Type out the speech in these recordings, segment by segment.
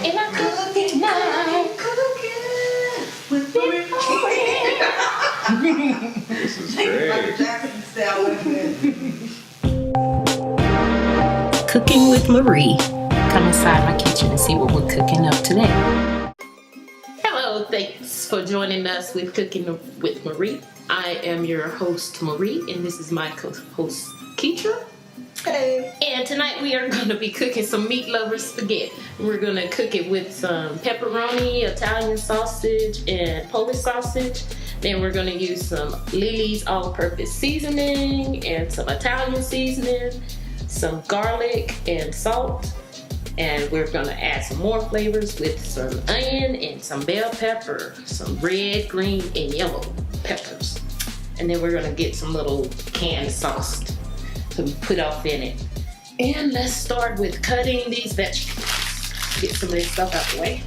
And I cook at night. With This is great. Cooking with Marie. Come inside my kitchen and see what we're cooking up today. Hello, thanks for joining us with Cooking with Marie. I am your host, Marie, and this is my co-host, Keitra. Hey. And tonight we are going to be cooking some meat lover spaghetti. We're going to cook it with some pepperoni, Italian sausage, and Polish sausage. Then we're going to use some Lily's all-purpose seasoning and some Italian seasoning, some garlic and salt. And we're going to add some more flavors with some onion and some bell pepper, some red, green, and yellow peppers. And then we're going to get some little canned sauce to put off in it. And let's start with cutting these vegetables. Get some of this stuff out the way.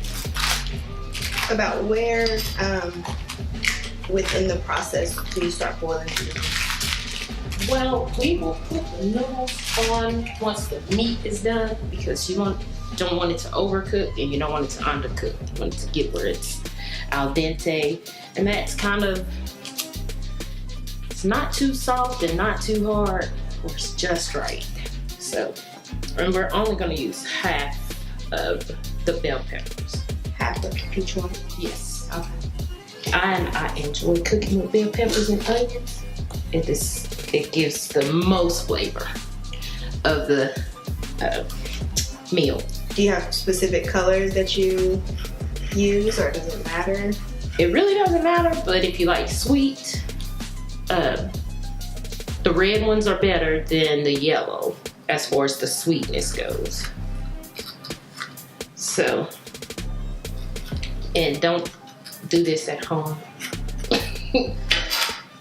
About where within the process do you start boiling? Well, we will put the noodles on once the meat is done because you don't want it to overcook and you don't want it to undercook. You want it to get where it's al dente. And that's kind of, it's not too soft and not too hard. It's just right. So, and we're only going to use half of the bell peppers. Half of each one? Yes. Okay. And I enjoy cooking with bell peppers and onions. It gives the most flavor of the meal. Do you have specific colors that you use, or does it matter? It really doesn't matter, but if you like sweet, the red ones are better than the yellow as far as the sweetness goes. So, and don't do this at home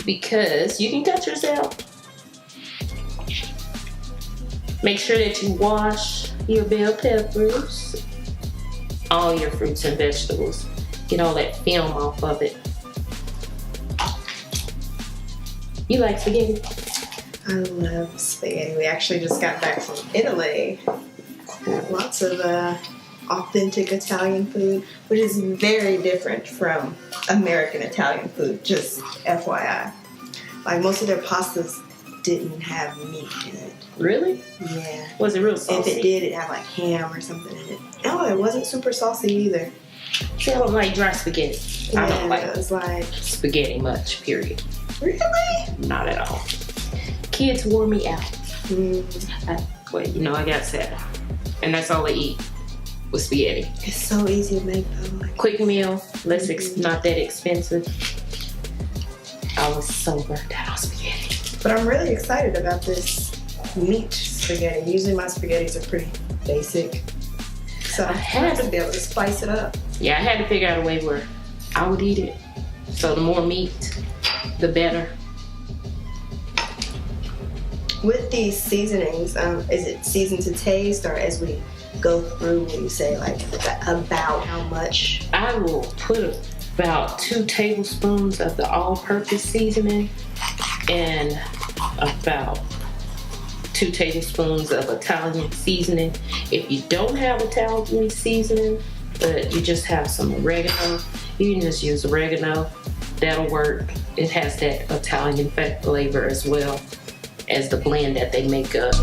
because you can cut yourself. Make sure that you wash your bell peppers, all your fruits and vegetables. Get all that film off of it. You like spaghetti? I love spaghetti. We actually just got back from Italy. Lots of authentic Italian food, which is very different from American Italian food, just FYI. Like most of their pastas didn't have meat in it. Really? Yeah. Was it real saucy? If it did, it had like ham or something in it. No, it wasn't super saucy either. See, I don't like dry spaghetti. Yeah, I don't like it was like spaghetti much, period. Really? Not at all. Kids wore me out. I got sad. And that's all they eat with spaghetti. It's so easy to make though. Like, Quick meal, not that expensive. I was so burnt out on spaghetti. but I'm really excited about this meat spaghetti. Usually my spaghettis are pretty basic. So I had to be able to spice it up. Yeah, I had to figure out a way where I would eat it. So the more meat, the better. With these seasonings, is it seasoned to taste, or as we go through, will you say like about how much? I will put about 2 tablespoons of the all-purpose seasoning and about 2 tablespoons of Italian seasoning. If you don't have Italian seasoning, but you just have some oregano, you can just use oregano. That'll work. It has that Italian flavor as well as the blend that they make up.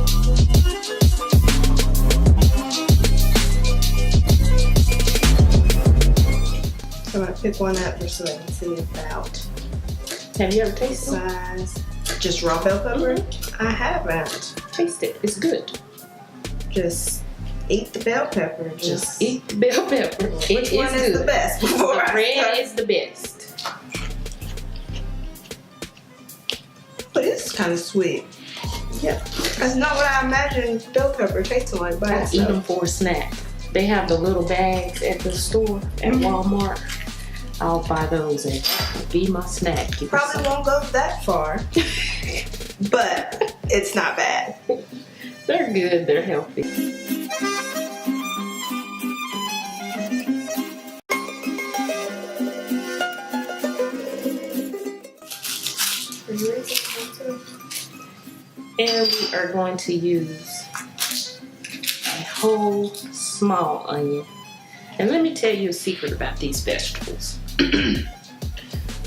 So I'm gonna pick one up just so I can see about Have you ever tasted it? size. Just raw bell pepper? I haven't. Taste it. It's good. Just eat the bell pepper. Just eat the bell pepper. Which one is good. the best? Before The I red start? is the best. But it's kind of sweet. Yeah, that's not what I imagined bell pepper tasting like. But I eat them for a snack. They have the little bags at the store at Walmart. I'll buy those and be my snack. Probably won't go that far, but it's not bad. They're good. They're healthy. And we are going to use a whole small onion. And let me tell you a secret about these vegetables.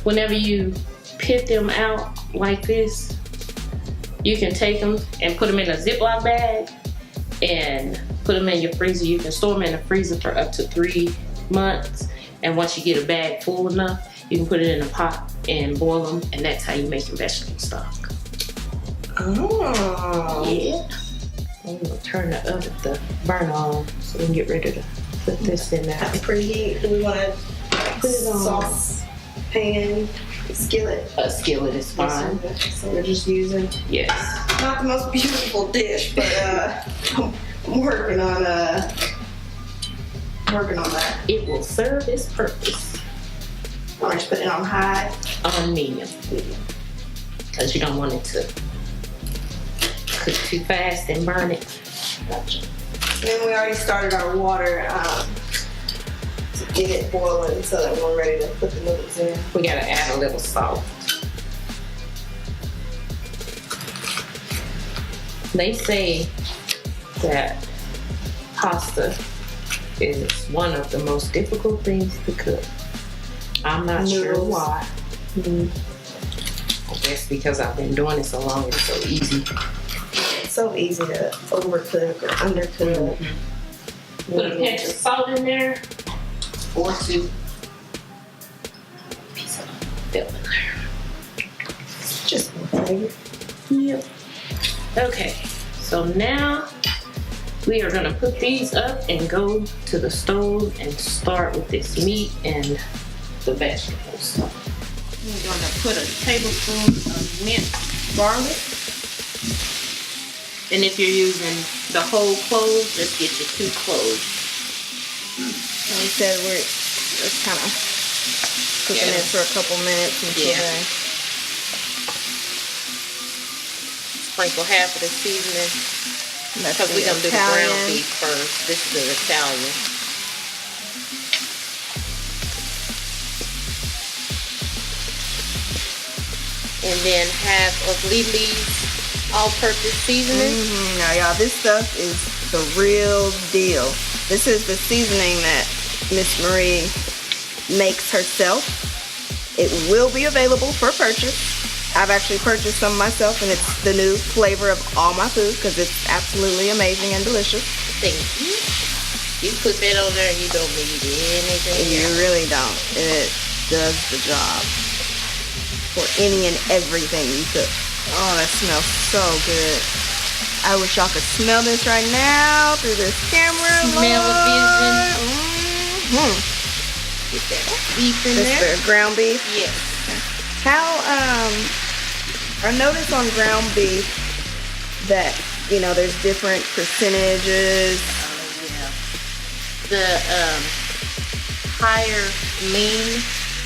Whenever you pit them out like this, you can take them and put them in a Ziploc bag and put them in your freezer. You can store them in the freezer for up to 3 months. And once you get a bag full enough, you can put it in a pot and boil them. And that's how you make your vegetable stock. Oh. Yeah. I'm going to turn the burner on so we can get ready to put this in there. Preheat. Do we want to Put it on. sauce pan, skillet? A skillet is fine. So we're just using Yes. not the most beautiful dish, but I'm working on that. It will serve its purpose I'm just putting it on high. on medium. Because you don't want it to cook too fast and burn it. Gotcha. And we already started our water to get it boiling so that we're ready to put the noodles in. We gotta add a little salt. They say that pasta is one of the most difficult things to cook. I'm not sure Noodles. why. I guess because I've been doing it so long, it's so easy. It's so easy to overcook or undercook. Put a pinch of salt in there, or 2. Piece of fill in there. Just more flavor. Yep. Okay, so now we are gonna put these up and go to the stove and start with this meat and the vegetables. We're gonna put a tablespoon of minced garlic. And if you're using the whole clove, just get your 2 cloves. And we said we're just kind of cooking it for a couple minutes until Yeah. Sprinkle half of the seasoning. Because we're going to do the ground beef first. This is the Italian. And then half of Lily's all-purpose seasoning. Now, y'all, this stuff is the real deal. This is the seasoning that Miss Marie makes herself. It will be available for purchase. I've actually purchased some myself, and it's the new flavor of all my food because it's absolutely amazing and delicious. Thank you. You put that on there and you don't need anything You else. really don't. It does the job for any and everything you cook. Oh, that smells so good. I wish y'all could smell this right now through this camera. Smell-o-vision. Mm-hmm. Get that beef in This there. the ground beef. Yes. How I noticed on ground beef that there's different percentages. The higher lean,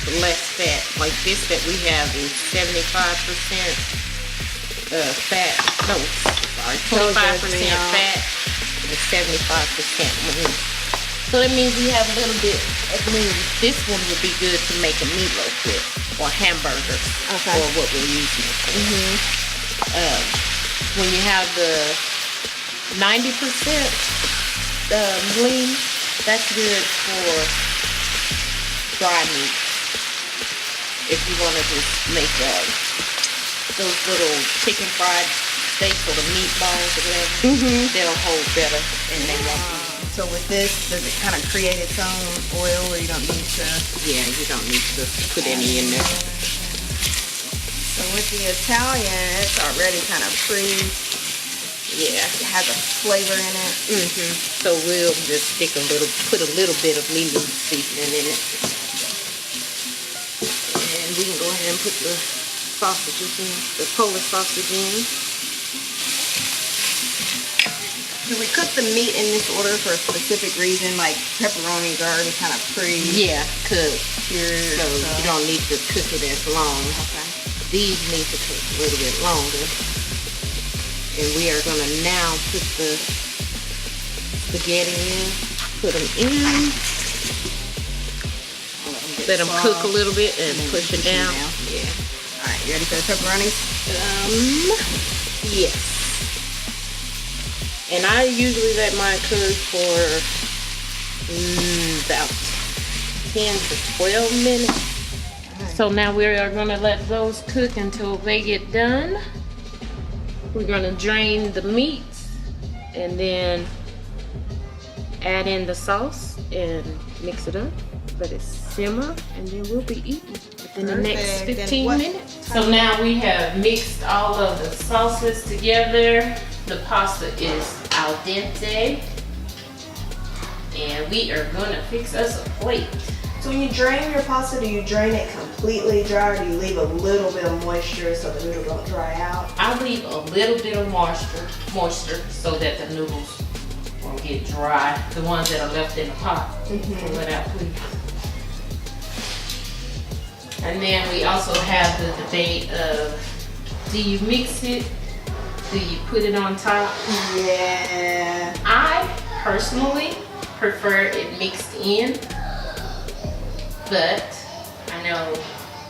the less fat. Like this that we have is 75% fat. No, sorry, 25% fat and 75% lean. So that means we have a little bit of lean. This one would be good to make a meatloaf with or hamburger or what we're using. When you have the 90% lean, that's good for dry meat. If you want to just make those little chicken fried steaks or the meatballs or whatever, they'll hold better and they won't be. So with this, does it kind of create its own oil, or you don't need to? Yeah, you don't need to put any in there. So with the Italian, it's already kind of Yeah. it has a flavor in it. So we'll just put a little bit of medium seasoning in it. And we can go ahead and put the sausages in, the Polish sausage in. Do we cook the meat in this order for a specific reason? Like pepperonis are already kind of Yeah, cooked. cured. So you don't need to cook it as long. Okay. These need to cook a little bit longer. And we are going to now put the spaghetti in. Put them in. Let them cook a little bit and push it down. Yeah. All right, you ready for the pepperonis? Yes. And I usually let mine cook for About 10 to 12 minutes. So now we are gonna let those cook until they get done. We're gonna drain the meat and then add in the sauce and mix it up. Let it simmer and then we'll be eating within the next 15 minutes. So now we have mixed all of the sauces together. The pasta is al dente. And we are gonna fix us a plate. So when you drain your pasta, do you drain it completely dry or do you leave a little bit of moisture so the noodle don't dry out? I leave a little bit of moisture so that the noodles won't get dry. The ones that are left in the pot. Pull it out, please. And then we also have the debate of, do you mix it? Do you put it on top? Yeah. I personally prefer it mixed in, but I know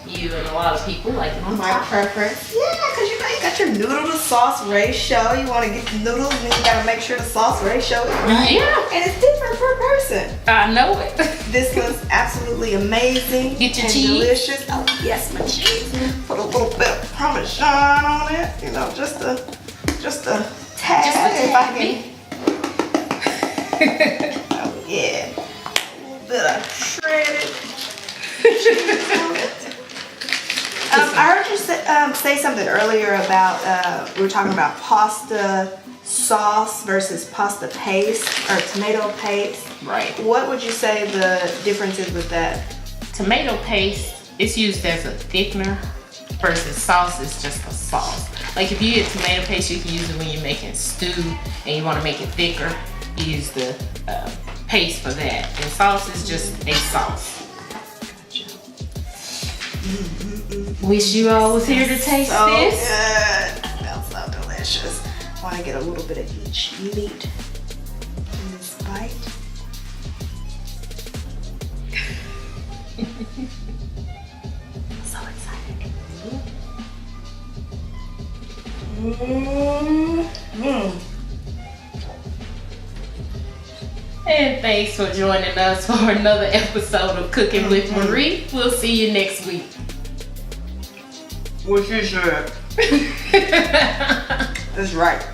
you and a lot of people like it on My top. preference. Yeah, because you know you got your noodle to sauce ratio. You want to get the noodles and you got to make sure the sauce ratio is right. Yeah, And it's different per person. I know it. This was absolutely amazing. Get your and cheese. delicious. Oh yes, my cheese. Put a little bit of Parmesan on it. You know, just a tad. If I can. Oh yeah. A little bit of shredded cheese on it. I heard you say something earlier about we were talking about pasta sauce versus pasta paste or tomato paste. Right. What would you say the difference is with that? Tomato paste is used as a thickener versus sauce is just a sauce. Like if you get tomato paste, you can use it when you're making stew and you want to make it thicker. You use the paste for that. And sauce is just a sauce. Wish you all was here to taste So this. good. Smells so delicious. I want to get a little bit of each meat in this bite. So excited. And thanks for joining us for another episode of Cooking with Marie. We'll see you next week. What you said. That's right.